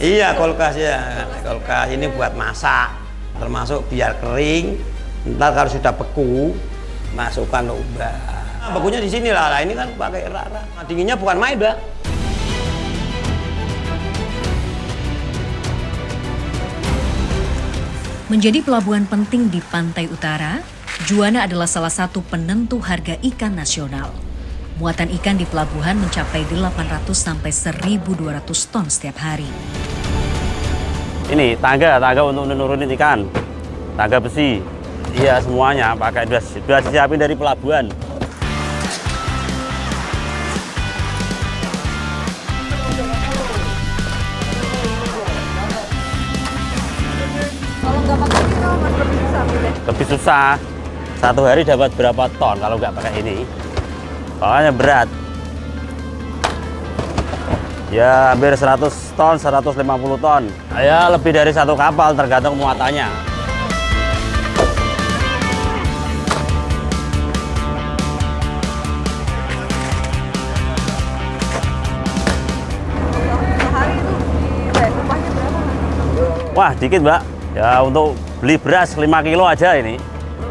Iya, kulkas ya. Kulkas ini buat masak, termasuk biar kering. Ntar kalau sudah beku, masukkan lubang. Nah, bekunya di sini lah. Ini kan pakai rara. Nah, dinginnya bukan main, Mbak. Menjadi pelabuhan penting di pantai utara, Juwana adalah salah satu penentu harga ikan nasional. Muatan ikan di pelabuhan mencapai 800 sampai 1.200 ton setiap hari. Ini tangga untuk menurunin ikan, tangga besi. Iya, semuanya pakai sudah disiapin dari pelabuhan. Kalau nggak pakai ini, Mas, lebih susah. Lebih susah. Satu hari dapat berapa ton kalau nggak pakai ini? Soalnya berat. Ya hampir 100 ton, 150 ton. Ya lebih dari satu kapal tergantung muatannya. Sehari itu upahnya berapa, Mas? Wah dikit Mbak. Ya untuk beli beras 5 kilo aja ini.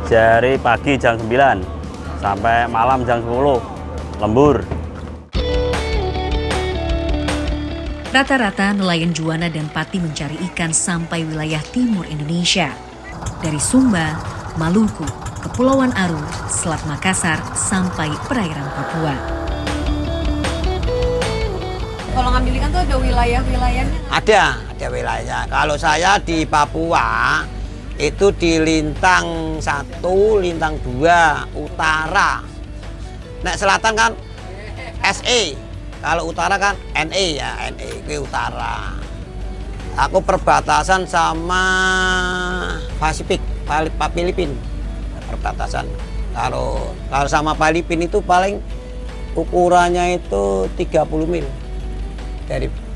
Dari pagi jam 9 sampai malam jam 10. Lembur. Rata-rata nelayan Juwana dan Pati mencari ikan sampai wilayah timur Indonesia. Dari Sumba, Maluku, Kepulauan Aru, Selat Makassar, sampai perairan Papua. Kalau ngambil ikan tuh ada wilayah-wilayahnya. Ada wilayah. Kalau saya di Papua, itu di Lintang 1, Lintang 2, utara. Nek selatan kan SE, kalau utara kan NE ya, NE itu utara. Aku perbatasan sama Pasifik, Filipina. Perbatasan. Kalau sama Filipina itu paling ukurannya itu 30 mil.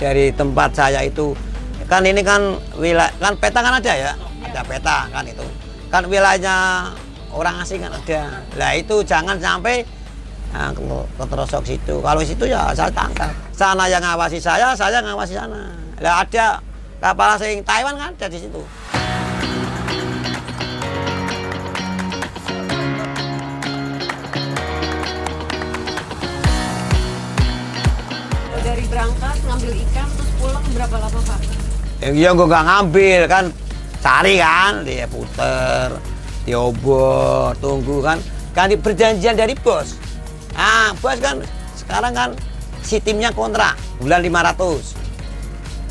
Dari tempat saya itu. Kan ini kan wilayah, kan peta kan ada ya, ada peta kan itu. Kan wilayahnya orang asing kan ada. Lah itu jangan sampai keterosok situ. Kalau situ ya saya tangkap. Sana yang ngawasi saya ngawasi sana. Lah ada kapal asing Taiwan kan ada di situ. Dari berangkat ngambil ikan terus pulang berapa lama, Pak? Ya gue nggak ngambil kan, cari kan, dia puter, diobor, tunggu kan perjanjian dari bos. Nah, bos kan sekarang kan si timnya kontrak bulan 500.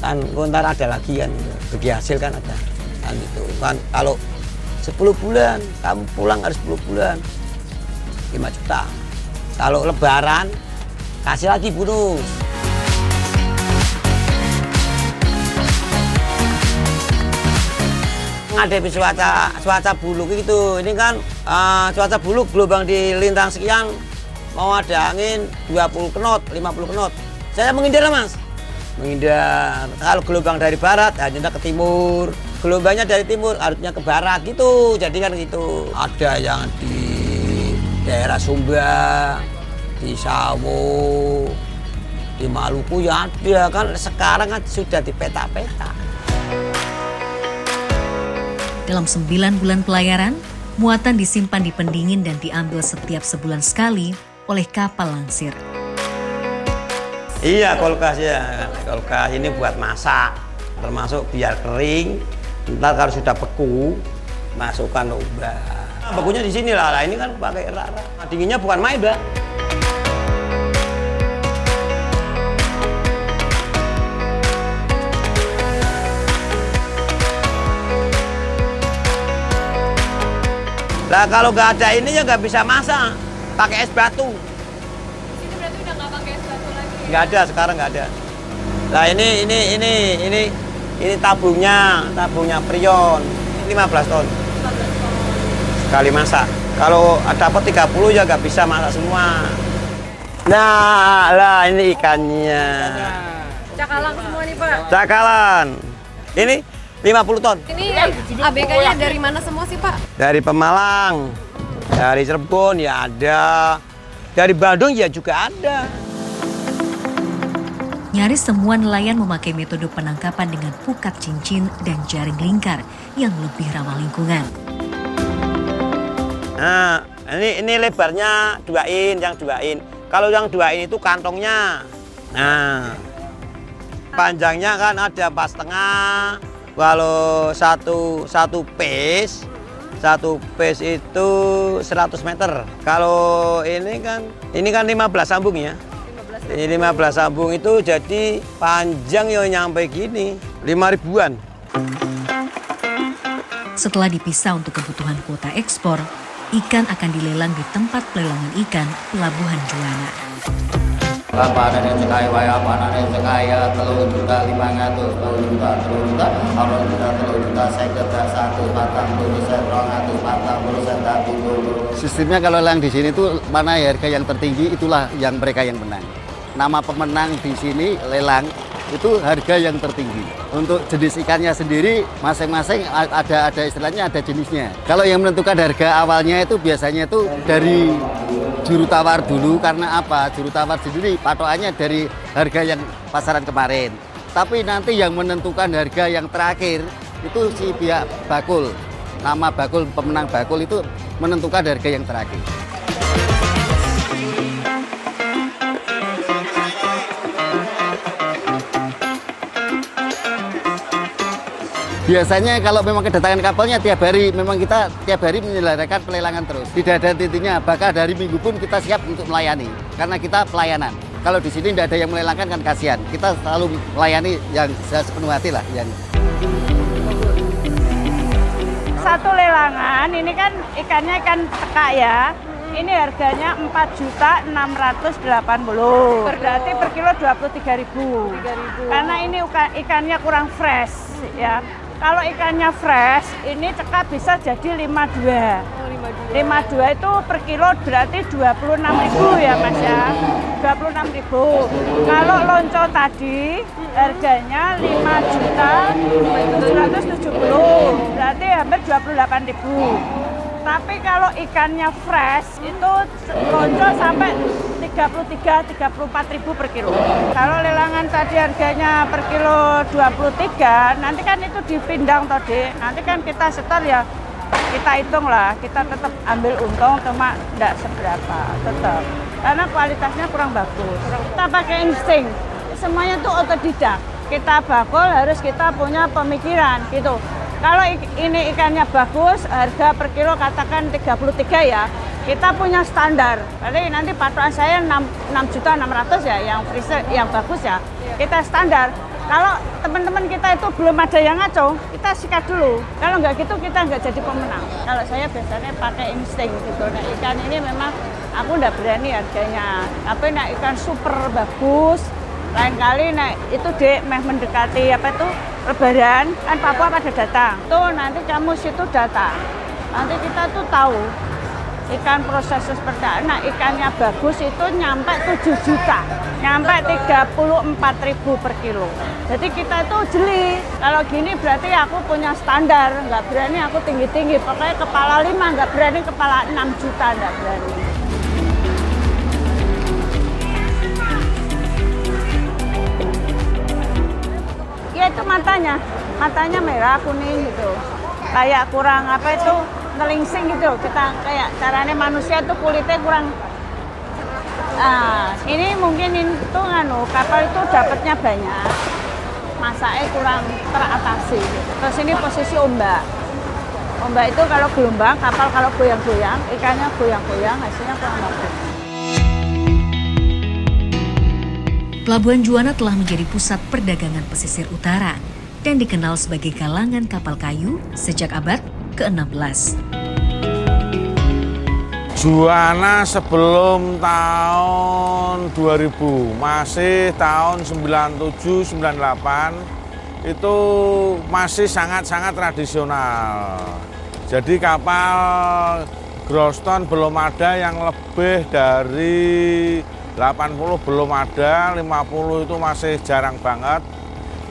Kan kontrak ada lagi kan, bagi hasil kan ada. Kan itu kan kalau 10 bulan, kamu pulang harus 10 bulan. 5 juta. Kalau lebaran kasih lagi bonus. Menghadapi cuaca buluk itu, ini kan cuaca buluk, gelombang di Lintang sekian, mau ada angin 20 knot, 50 knot. Saya menghindar Mas, menghindar. Kalau gelombang dari barat, hanya ke timur. Gelombangnya dari timur, harusnya ke barat gitu. Jadi kan gitu. Ada yang di daerah Sumba, di Sawo, di Maluku ya ada. Kan sekarang kan sudah di peta-peta. Dalam 9 bulan pelayaran, muatan disimpan di pendingin dan diambil setiap sebulan sekali oleh kapal langsir. Iya, kulkas ya. Kulkas ini buat masak, termasuk biar kering. Ntar kalau sudah beku, masukkan lubang. Nah, bekunya di sini lah. Ini kan pakai rara. Nah, dinginnya bukan main, Mbak. Lah kalau nggak ada ini ya nggak bisa masak, pakai es batu. Ini berarti udah nggak pakai es batu lagi. Nggak ada, sekarang nggak ada. Lah ini tabungnya Prion, 15 ton. 15 ton. Sekali masak. Kalau dapat 30 ya nggak bisa masak semua. Nah, lah ini ikannya. Cakalang semua nih, Pak. Cakalan. Ini 50 ton. Ini ABK-nya dari mana semua sih, Pak? Dari Pemalang, dari Cirebon ya ada, dari Bandung ya juga ada. Nyaris semua nelayan memakai metode penangkapan dengan pukat cincin dan jaring lingkar yang lebih ramah lingkungan. Nah, ini lebarnya 2 in, yang 2 in. Kalau yang 2 in itu kantongnya. Nah, panjangnya kan ada 4,5. Kalau satu piece itu 100 meter. Kalau ini kan 15 sambung ya. Ini 15 sambung itu jadi panjang ya nyampe gini, 5 ribuan. Setelah dipisah untuk kebutuhan kuota ekspor, ikan akan dilelang di tempat pelelangan ikan Pelabuhan Juwana. Panen yang sekaya, panen yang sekaya, 3 juta 500, 3 juta, 3 juta, 3 juta, 3 juta, saya kerja 1 batang, 200 batang, 1 Sistemnya kalau lelang di sini tuh mana harga yang tertinggi itulah yang mereka yang menang. Nama pemenang di sini lelang itu harga yang tertinggi. Untuk jenis ikannya sendiri masing-masing ada istilahnya ada jenisnya. Kalau yang menentukan harga awalnya itu biasanya itu dari juru tawar dulu, karena apa? Juru tawar sendiri patokannya dari harga yang pasaran kemarin. Tapi nanti yang menentukan harga yang terakhir itu si pihak bakul. Nama bakul, pemenang bakul itu menentukan harga yang terakhir. Biasanya kalau memang kedatangan kapalnya tiap hari, memang kita tiap hari menyelenggarakan pelelangan terus. Tidak ada titiknya, bahkan dari minggu pun kita siap untuk melayani. Karena kita pelayanan. Kalau di sini tidak ada yang melelangkan kan kasihan. Kita selalu melayani yang sepenuh hati lah. Satu lelangan, ini kan ikannya ikan teka ya. Ini harganya 4.680. Berarti per kilo 23.000. Karena ini ikannya kurang fresh ya. Kalau ikannya fresh, ini cekap bisa jadi 52. 52 itu per kilo berarti 26.000 ya Mas ya. 26.000. Kalau lonco tadi harganya 5.770. Berarti hampir 28.000. Tapi kalau ikannya fresh itu lonco sampai 34.000 per kilo. Kalau lelangan tadi harganya per kilo 23, nanti kan itu dipindang tadi. Nanti kan kita setor ya, kita hitung lah, kita tetap ambil untung cuma enggak seberapa, tetap. Karena kualitasnya kurang bagus. Kita pakai insting, semuanya tuh otodidak. Kita bakul harus kita punya pemikiran gitu. Kalau ini ikannya bagus, harga per kilo katakan 33 ya, kita punya standar. Jadi nanti patokan saya 6.600.000 ya, yang freezer, yang bagus ya, kita standar. Kalau teman-teman kita itu belum ada yang ngaco, kita sikat dulu. Kalau nggak gitu kita nggak jadi pemenang. Kalau saya biasanya pakai insting gitu. Nah ikan ini memang aku nggak berani harganya. Tapi nah ikan super bagus. Lain kali nah itu dek mendekati apa itu Lebaran kan Papua pada datang. Tuh nanti kamu situ datang. Nanti kita tuh tahu ikan proses seperti apa. Nah ikannya bagus itu nyampe 7 juta. Nyampe 34.000 per kilo. Jadi kita itu jeli. Kalau gini berarti aku punya standar. Nggak berani aku tinggi-tinggi. Pokoknya kepala 5, nggak berani kepala 6 juta, nggak berani. Ya itu matanya merah kuning gitu, kayak kurang apa itu ngelingsing gitu. Kita kayak caranya manusia tuh kulitnya kurang. Ini mungkin itu kapal itu dapatnya banyak, masaknya kurang teratasi. Terus ini posisi ombak itu kalau gelombang kapal kalau goyang-goyang ikannya goyang-goyang hasilnya kurang bagus. Pelabuhan Juwana telah menjadi pusat perdagangan pesisir utara dan dikenal sebagai galangan kapal kayu sejak abad ke-16. Juwana sebelum tahun 2000, masih tahun 97, 98, itu masih sangat-sangat tradisional. Jadi kapal Groston belum ada yang lebih dari 80 belum ada, 50 itu masih jarang banget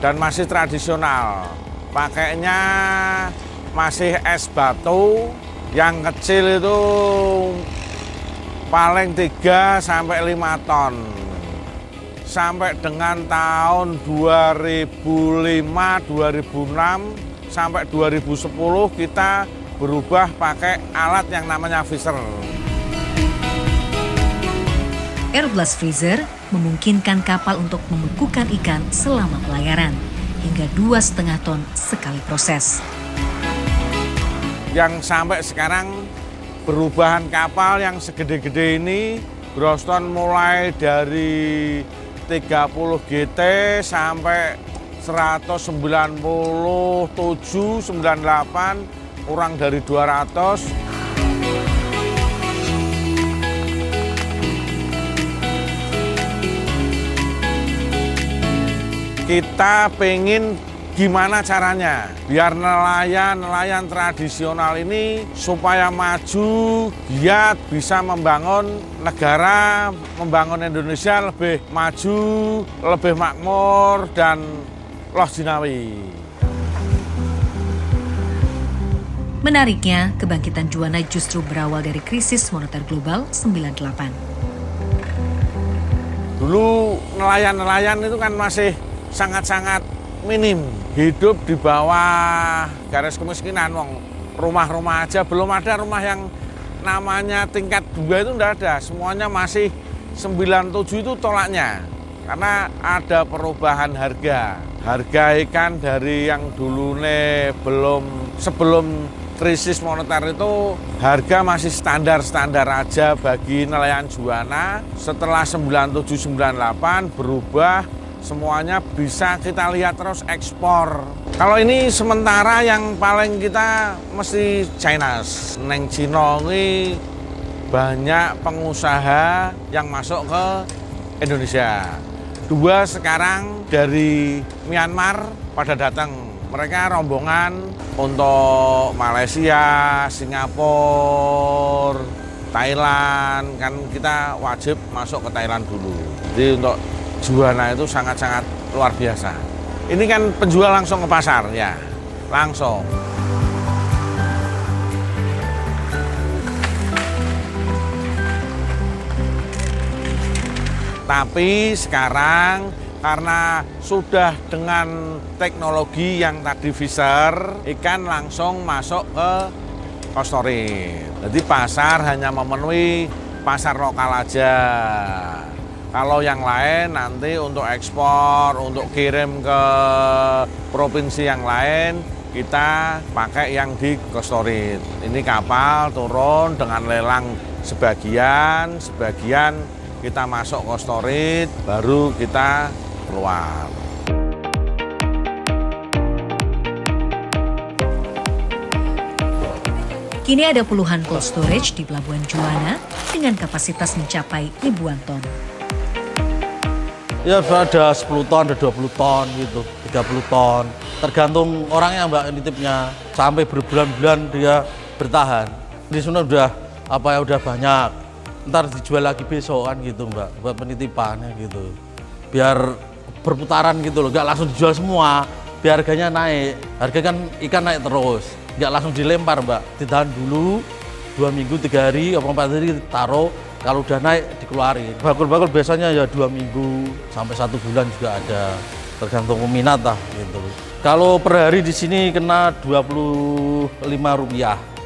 dan masih tradisional. Pakainya masih es batu, yang kecil itu paling 3 sampai 5 ton. sampai dengan tahun 2005, 2006, sampai 2010 kita berubah pakai alat yang namanya Fisher. Air Blast Freezer memungkinkan kapal untuk membekukan ikan selama pelayaran, hingga 2,5 ton sekali proses. Yang sampai sekarang perubahan kapal yang segede-gede ini, Groston mulai dari 30 GT sampai 197, 98, kurang dari 200. Kita pengen gimana caranya biar nelayan tradisional ini supaya maju, giat, bisa membangun negara, membangun Indonesia lebih maju, lebih makmur, dan loh jinawi. Menariknya, kebangkitan Juwana justru berawal dari krisis moneter global 98. Dulu nelayan-nelayan itu kan masih sangat-sangat minim, hidup di bawah garis kemiskinan. Rumah-rumah aja belum ada rumah yang namanya tingkat 2 itu enggak ada, semuanya masih 97 itu tolaknya. Karena ada perubahan harga ikan dari yang dulu sebelum krisis moneter itu harga masih standar-standar aja bagi nelayan Juwana. Setelah 97-98 berubah, semuanya bisa kita lihat terus ekspor. Kalau ini sementara yang paling kita mesti China. Neng Cina ini banyak pengusaha yang masuk ke Indonesia. 2 sekarang dari Myanmar pada datang. Mereka rombongan untuk Malaysia, Singapura, Thailand. Kan kita wajib masuk ke Thailand dulu. Jadi untuk Juwana itu sangat-sangat luar biasa. Ini kan penjual langsung ke pasar, ya, langsung. Tapi sekarang karena sudah dengan teknologi yang tadi Fisher, ikan langsung masuk ke cold-storage. Jadi pasar hanya memenuhi pasar lokal aja. Kalau yang lain nanti untuk ekspor, untuk kirim ke provinsi yang lain, kita pakai yang di cold-storage. Ini kapal turun dengan lelang sebagian kita masuk cold-storage, baru kita keluar. Kini ada puluhan cold storage di Pelabuhan Juwana dengan kapasitas mencapai ribuan ton. Ya ada 10 ton, ada 20 ton gitu, 30 ton. Tergantung orangnya Mbak nitipnya. Sampai berbulan-bulan dia bertahan. Di sana udah banyak. Ntar dijual lagi besok kan gitu Mbak, buat penitipannya gitu. Biar berputaran gitu loh, nggak langsung dijual semua, biar harganya naik. Harga kan ikan naik terus, nggak langsung dilempar Mbak. Ditahan dulu 2 minggu, 3 hari, 4 hari taruh, kalau udah naik dikeluarin. Bakul-bakul biasanya ya 2 minggu sampai 1 bulan juga ada, tergantung peminat lah gitu. Kalau per hari di sini kena Rp25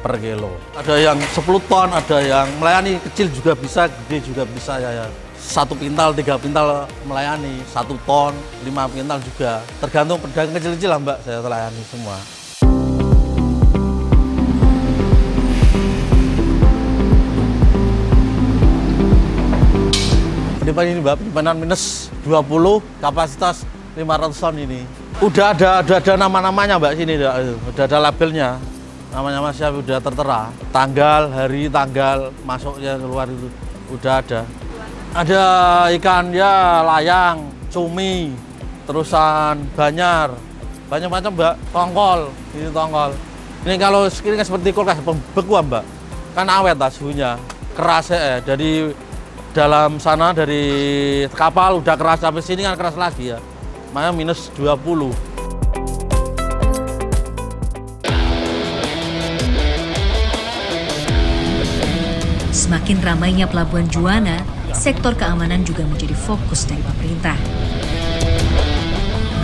per kilo. Ada yang 10 ton, ada yang melayani kecil juga bisa, gede juga bisa ya. 1 pintal, 3 pintal melayani, 1 ton, 5 pintal juga. Tergantung pedagang kecil-kecil lah Mbak, saya melayani semua. Penyimpanan ini Mbak, penyimpanan minus 20, kapasitas 500 ton ini. Udah ada nama-namanya Mbak sini, udah ada labelnya. Namanya siapa udah tertera. Tanggal, hari, tanggal masuknya keluar itu udah ada. Ada ikan ya layang, cumi, terusan banyar, banyak macam Mbak, tongkol, ini tongkol. Ini kalau ini kan seperti kulkas pembekuan Mbak, kan awet lah suhunya, keras ya. Jadi dalam sana dari kapal udah keras, sampai sini kan keras lagi ya, makanya minus 20. Semakin ramainya Pelabuhan Juwana, sektor keamanan juga menjadi fokus dari pemerintah.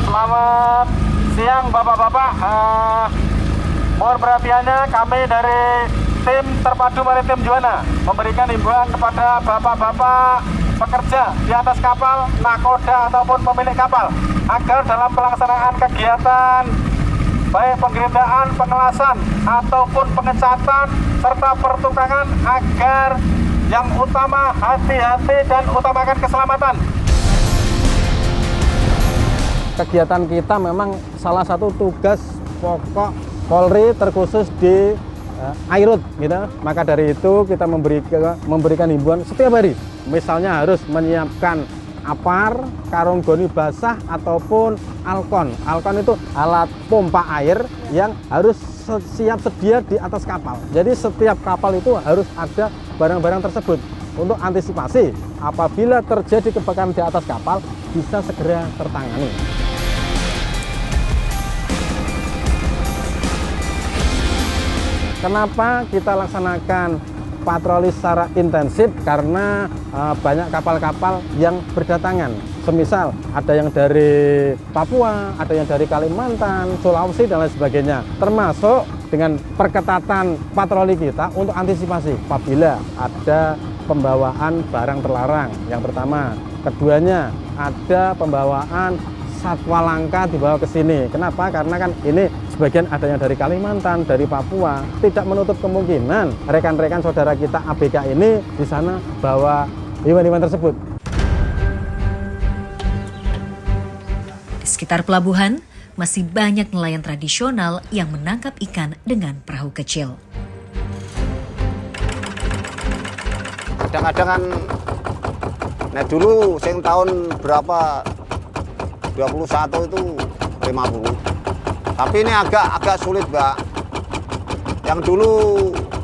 Selamat siang Bapak-Bapak. Mohon perhatiannya, kami dari tim Terpadu Maritim Juwana memberikan himbauan kepada Bapak-Bapak pekerja di atas kapal, nakoda ataupun pemilik kapal agar dalam pelaksanaan kegiatan baik penggeledahan, pengelasan ataupun pengecatan serta pertukangan agar yang utama hati-hati dan utamakan keselamatan. Kegiatan kita memang salah satu tugas pokok Polri terkhusus di Airut, gitu. Maka dari itu kita memberikan himbauan setiap hari. Misalnya harus menyiapkan apar, karung goni basah ataupun alkon. Alkon itu alat pompa air yang harus siap sedia di atas kapal. Jadi setiap kapal itu harus ada barang-barang tersebut untuk antisipasi apabila terjadi kebakaran di atas kapal bisa segera tertangani. Kenapa kita laksanakan patroli secara intensif? Karena banyak kapal-kapal yang berdatangan. Semisal ada yang dari Papua, ada yang dari Kalimantan, Sulawesi dan lain sebagainya. Termasuk dengan perketatan patroli kita untuk antisipasi apabila ada pembawaan barang terlarang. Yang pertama, keduanya ada pembawaan satwa langka dibawa ke sini. Kenapa? Karena kan ini sebagian ada yang dari Kalimantan, dari Papua. Tidak menutup kemungkinan rekan-rekan saudara kita ABK ini di sana bawa hewan-hewan tersebut. Di sekitar pelabuhan, masih banyak nelayan tradisional yang menangkap ikan dengan perahu kecil. Kadang-kadang kan, nah dulu sing tahun berapa 21 itu 50. Tapi ini agak sulit, Mbak. Yang dulu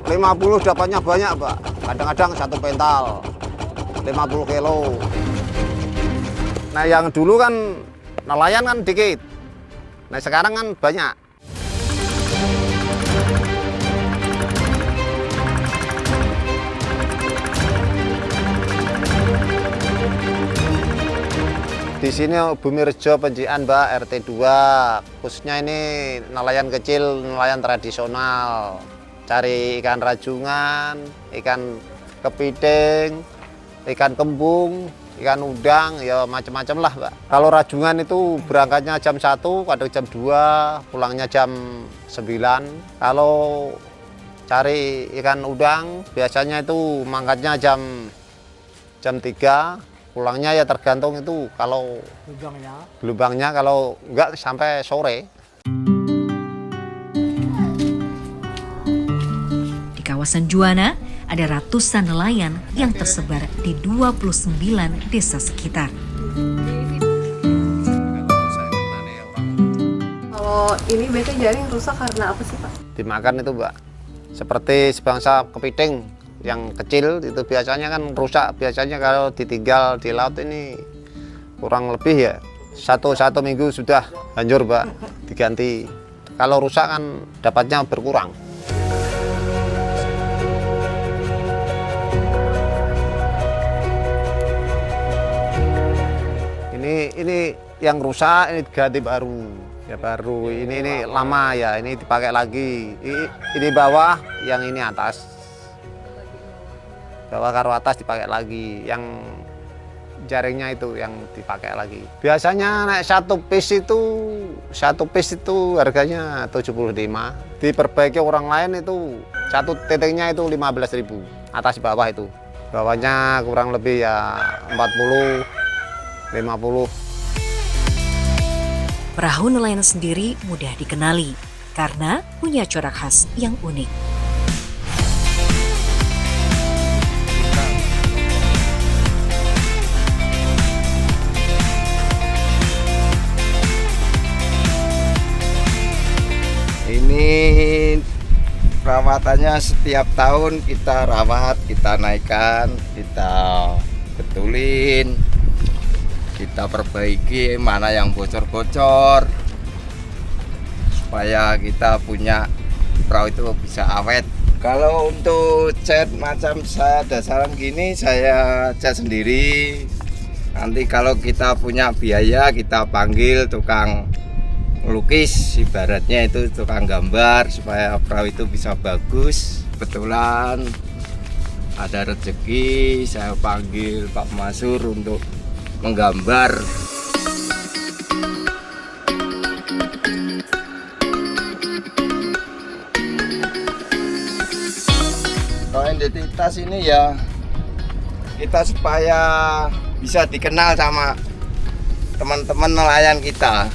50 dapatnya banyak, Mbak. Kadang-kadang 1 pental, 50 kilo. Nah yang dulu kan nelayan kan dikit. Nah sekarang kan banyak. Di sini Bumi Rejo Pencian, Mbak, RT 2. Khususnya ini nelayan kecil, nelayan tradisional. Cari ikan rajungan, ikan kepiting, ikan kembung, ikan udang, ya macam-macam lah, Mbak. Kalau rajungan itu berangkatnya jam 1, kadang jam 2, pulangnya jam 9. Kalau cari ikan udang, biasanya itu mangkatnya jam 3. Pulangnya ya tergantung itu, kalau gelombangnya kalau enggak sampai sore. Di kawasan Juwana, ada ratusan nelayan yang tersebar di 29 desa sekitar. Kalau ini biasanya jaring rusak karena apa sih, Pak? Dimakan itu, Mbak. Seperti sebangsa kepiting yang kecil itu biasanya kan rusak, biasanya kalau ditinggal di laut ini kurang lebih ya satu minggu sudah hancur, Mbak, diganti. Kalau rusak kan dapatnya berkurang. Ini yang rusak ini diganti baru. Ya baru, ini lama ya, ini dipakai lagi. Ini bawah, yang ini atas. Bawah karo atas dipakai lagi, yang jaringnya itu yang dipakai lagi. Biasanya naik satu piece itu harganya 75. Diperbaiki orang lain itu satu titiknya itu 15.000, atas bawah itu. Bawahnya kurang lebih ya 40, 50. Perahu nelayan sendiri mudah dikenali karena punya corak khas yang unik. Ini perawatannya setiap tahun kita rawat, kita naikkan, kita betulin, kita perbaiki mana yang bocor-bocor supaya kita punya perahu itu bisa awet. Kalau untuk cat macam saya dasaran gini saya cat sendiri. Nanti kalau kita punya biaya kita panggil tukang melukis, ibaratnya itu tukang gambar supaya perahu itu bisa bagus. Kebetulan ada rezeki saya panggil Pak Masur untuk menggambar. Kalau identitas ini ya kita supaya bisa dikenal sama teman-teman nelayan kita.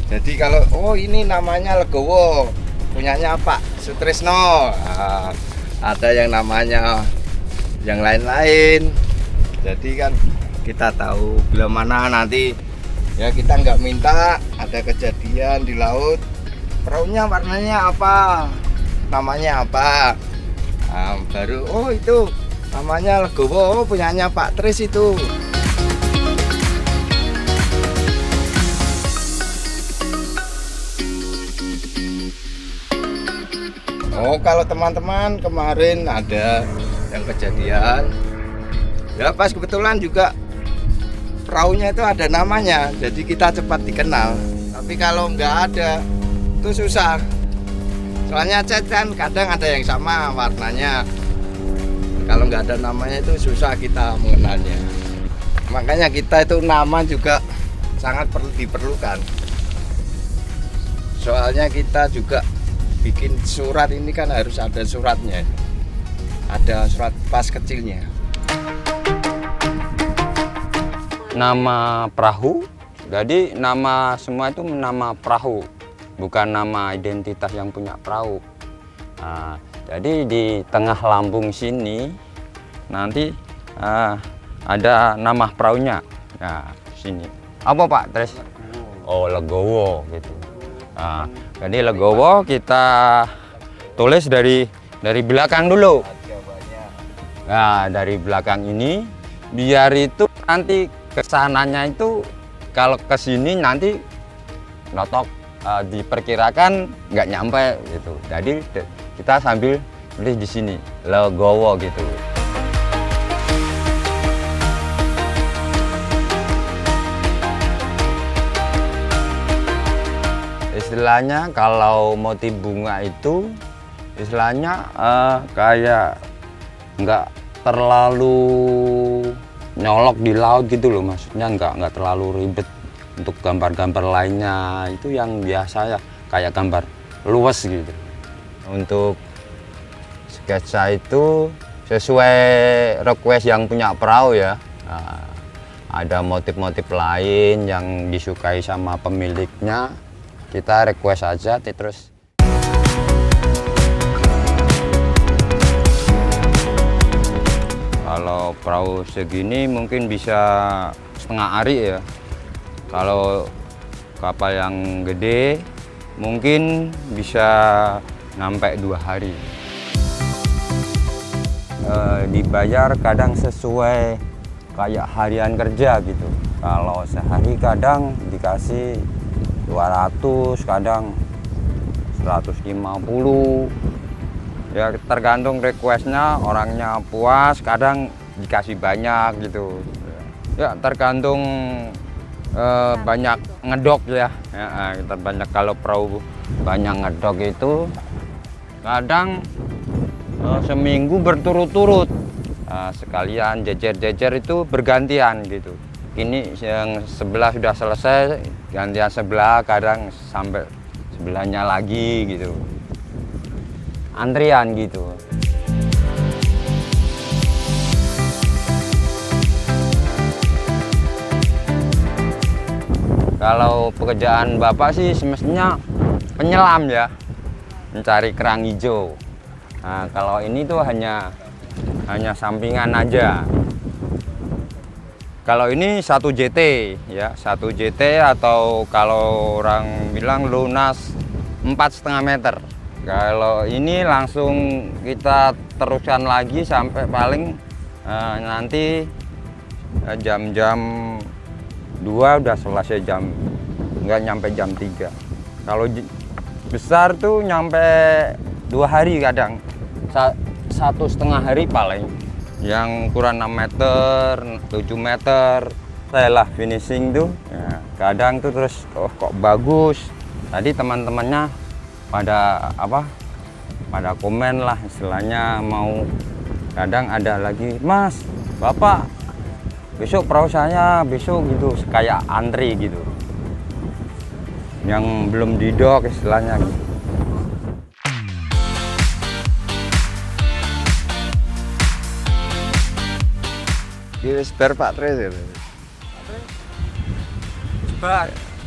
Jadi kalau oh ini namanya Legowo, punyanya Pak Sutrisno, nah, ada yang namanya yang lain-lain. Jadi kan kita tahu bila mana nanti ya kita nggak minta ada kejadian di laut, perahunya warnanya apa, namanya apa, nah, baru oh itu namanya Legowo, oh, punyanya Pak Tris itu. Oh kalau teman-teman kemarin ada yang kejadian ya pas kebetulan juga perahunya itu ada namanya, jadi kita cepat dikenal. Tapi kalau nggak ada itu susah, soalnya cat kan kadang ada yang sama warnanya, kalau nggak ada namanya itu susah kita mengenalnya. Makanya kita itu nama juga sangat diperlukan, soalnya kita juga bikin surat ini kan harus ada suratnya, ada surat pas kecilnya. Nama perahu, jadi nama semua itu nama perahu, bukan nama identitas yang punya perahu. Nah, jadi di tengah lambung sini nanti ada nama perahunya. Nah, sini. Apa Pak Tris? Oh, Legowo gitu. Nah, jadi Legowo kita tulis dari belakang dulu. Nah, dari belakang ini biar itu nanti kesananya itu kalau ke sini nanti notok diperkirakan nggak nyampe gitu. Jadi kita sambil tulis di sini Legowo gitu. Istilahnya kalau motif bunga itu istilahnya kayak nggak terlalu nyolok di laut gitu loh, maksudnya nggak terlalu ribet. Untuk gambar-gambar lainnya itu yang biasa ya kayak gambar luwes gitu. Untuk sketsa itu sesuai request yang punya perahu ya. Nah, ada motif-motif lain yang disukai sama pemiliknya, kita request aja terus. Kalau perahu segini mungkin bisa setengah hari ya. Kalau kapal yang gede mungkin bisa sampai 2 hari. Dibayar kadang sesuai kayak harian kerja gitu. Kalau sehari kadang dikasih 200, kadang 150. Ya tergantung requestnya, orangnya puas kadang dikasih banyak gitu. Ya tergantung banyak ngedok ya. Kita banyak, kalau perahu banyak ngedok itu kadang seminggu berturut-turut. Sekalian jejer-jejer itu bergantian gitu. Ini yang sebelah sudah selesai, gantian sebelah, kadang sampai sebelahnya lagi gitu. Antrian gitu. Kalau pekerjaan Bapak sih semestinya penyelam ya, mencari kerang hijau. Nah, kalau ini tuh hanya sampingan aja. Kalau ini 1 JT ya, 1 JT atau kalau orang bilang lunas 4,5 meter. Kalau ini langsung kita teruskan lagi sampai paling nanti jam-jam 2 udah selesai, nggak nyampe jam 3. Kalau besar tuh nyampe 2 hari kadang. 1,5 hari paling. Yang ukuran 6 meter, 7 meter. Saya lah finishing tuh, ya, kadang tuh terus kok bagus. Tadi teman-temannya pada pada komen lah istilahnya, mau kadang ada lagi, Mas, Bapak besok perahu saya besok gitu, kayak antri gitu. Yang belum didok istilahnya gitu. Iki wis bar Pak Tri.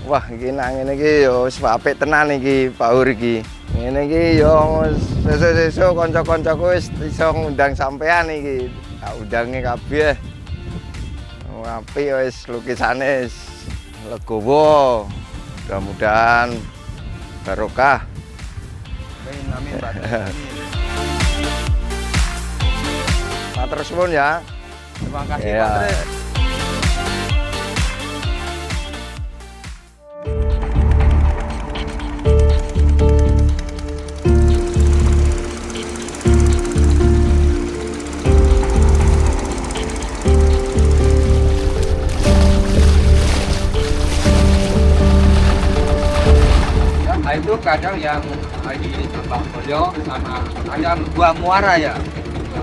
Wah, iki nang ngene iki ya wis apik tenan iki Pak Ur iki. Ngene iki ya sesuk-sesuk kanca-kancaku wis iso ngundang sampean iki. Tak undange kabeh. Apik wis lukisane wis legowo. Mudah-mudahan barokah. Amin, Pak. Matur suwun ya. Terima kasih, Ya. Pak Tri. Itu kadang yang di Tambak Mulyo sama ada 2 muara ya,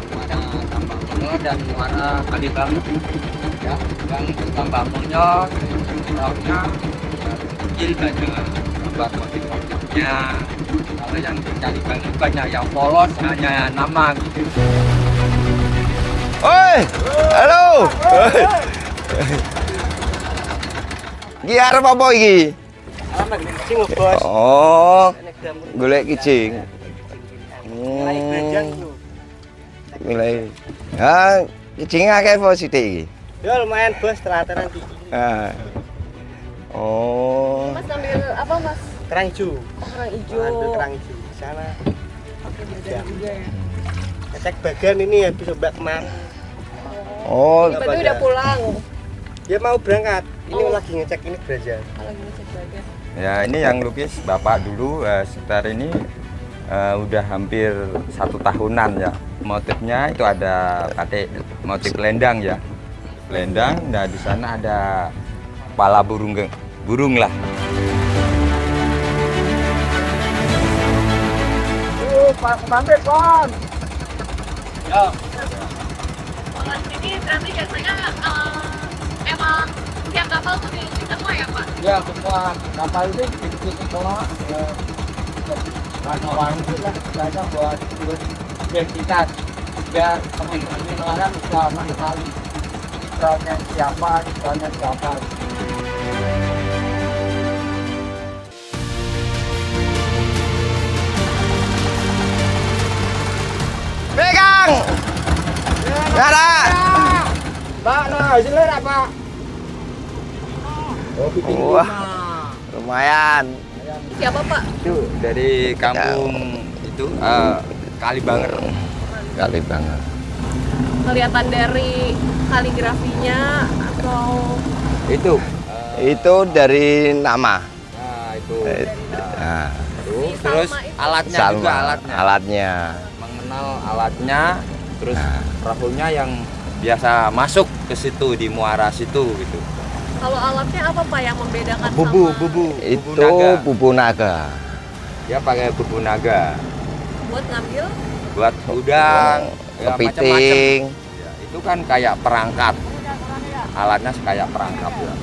muara Tambak Mulyo dan muara Kalibangun ya. Yang di Tambak Mulyo lautnya kecil banyak, buat motif-motifnya. Kalau yang di Kalibangun banyak yang polos, hanya nama gitu. Oi, halo. Iki arep apa iki? Oh, golek kijing. Mulai. Ha, kijing akeh apa sithik iki? Ya lumayan bos, telatenan iki. Ah. Oh. Mas ambil apa Mas? Kerang hijau. Kerang hijau. Ambil kerang hijau di sana. Oke, belajar juga ya. Cek bagian ini habis obat kemarin. Oh. Berarti udah pulang. Dia mau berangkat. Ini lagi ngecek ini belajar. Lagi ngecek bagian. Ya, ini yang lukis Bapak dulu, sekitar ini udah hampir 1 tahunan ya. Motifnya itu ada batik motif lendang ya. Lendang, nah di sana ada kepala burung lah. Pak Bambet, Kon. Ya. Ini berarti biasanya emang tiap kapal tuh di semua ya Pak? Ya, semua kapal itu bikin semua orang itu lah belajar buat identitas biar teman-teman nelayan bisa mengenali perannya siapa, perannya siapa. Pegang. Ada. Mbak, nah hasilnya apa? Wah, lumayan. Siapa Pak? Itu dari kampung itu Kalibanger. Kalibanger. Kelihatan dari kaligrafinya atau Itu dari nama. Nah, itu. Nah, Terus alatnya juga alatnya. Mengenal alatnya, terus perahunya yang biasa masuk ke situ di muara situ gitu. kalau alatnya apa Pak yang membedakan Bubu Itu naga. bubu naga. Dia pakai bubu naga buat ngambil? buat udang, ya, Kepiting. macam-macam. Ya, itu kan kayak perangkap. Alatnya kayak perangkap ya.